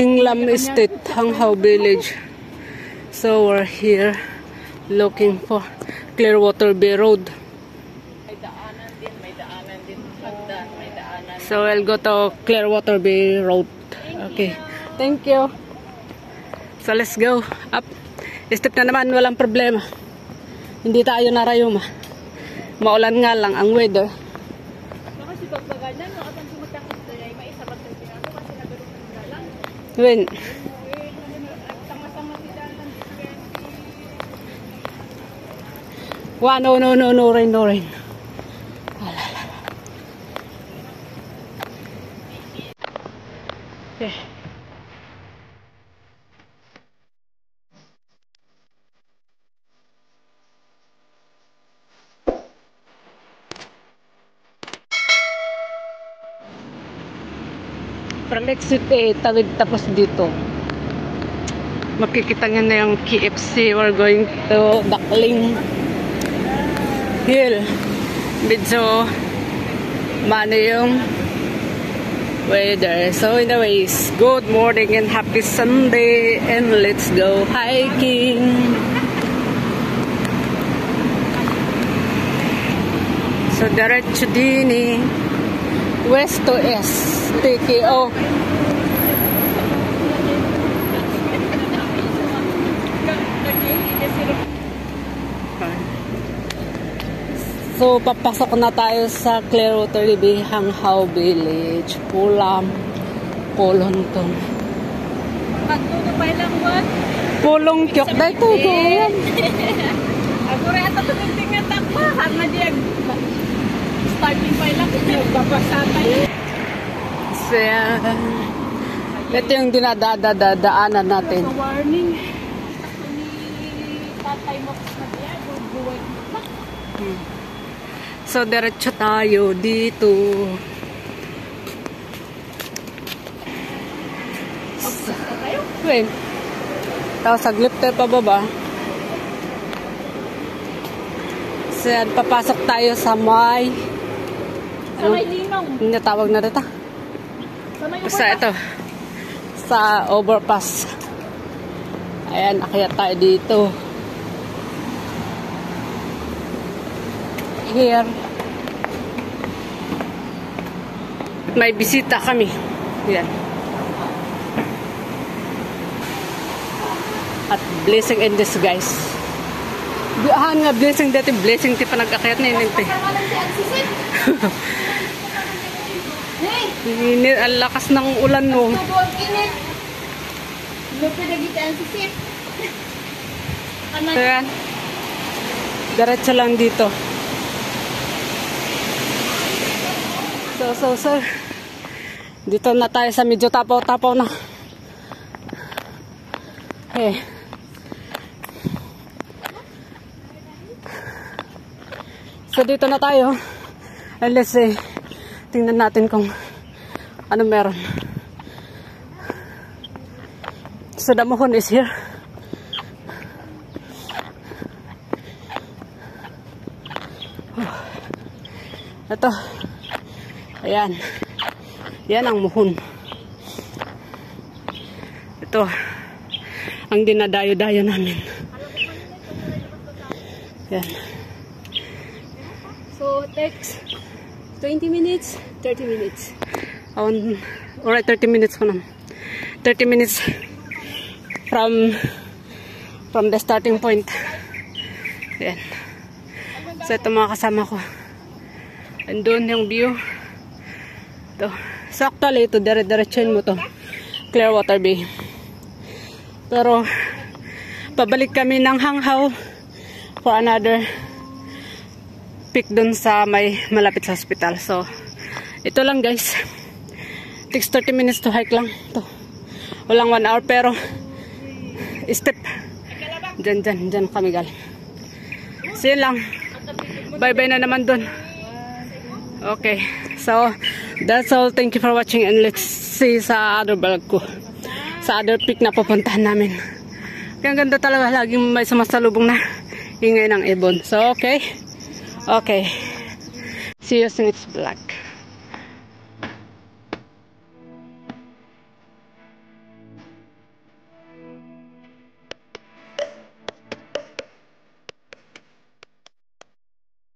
Lam Estate, Hanghao Village. So we're here looking for Clearwater Bay Road. So I'll go to Clearwater Bay Road. Okay. Thank you. So let's go up. Step na naman, walang problema. Hindi tayo narayuma. Maulan nga lang ang weather. When? Wow, no rain. Okay. From exit A, tawid tapos dito. Makikita nyo na yung KFC. We're going to Dakling Hill. Medyo mano yung weather. So anyways, good morning and happy Sunday. And let's go hiking. So diretso din eh. West to East. TKO. So, papasok na tayo sa Clearwater Bay, Hanghao Village. Pulam. Kolonton. Pagtuto pa ilang buwan? Pulong kyok na ito. Ako rin ito tumintingan takpa. Hanga diyan. Starting pa ilang. Babasatay. So, ito yung dinadaanan natin. Warning. Tatay mo na diyan. Bubuhay mo. So, diretso tayo dito. Wait. Tapos, saglip tayo pababa. So, papasok tayo sa may... Sa may linong. Hindi tawag na dito. Sa ito. Sa overpass. Ayan, akyat tayo dito. Here. May bisita kami. Yan. At blessing in disguise. Diyan nga blessing dati. Blessing ti panag-akyat na yun. Init. Ang lakas ng ulan no. Ayan. Diretso lang dito. So. Dito na tayo sa medyo tapaw-tapaw na. Okay. So dito na tayo. Unless tingnan natin kung ano meron. So the mohon is here. Ito. Ayan. Yan ang muhon. Ito. Ang dinadayo-dayo namin. Yan. So, it takes 20 minutes, 30 minutes. Alright, 30 minutes ko na. 30 minutes from the starting point. Yan. So, ito mga kasama ko. Andun yung view. Ito. So actually, ito, dire-diretsuin mo to. Clearwater Bay. Pero, pabalik kami ng Hanghao for another pick dun sa may malapit sa hospital. So, ito lang guys. Takes 30 minutes to hike lang. Ito. Walang 1 hour pero step. Dyan kami galing. So, yun lang. Bye-bye na naman dun. Okay, so that's all. Thank you for watching and let's see sa other vlog ko. Sa other peak na pupuntahan namin. Kaya ang ganda talaga, laging may sumasalubong na ingay ng ibon. So okay. See you sa next vlog.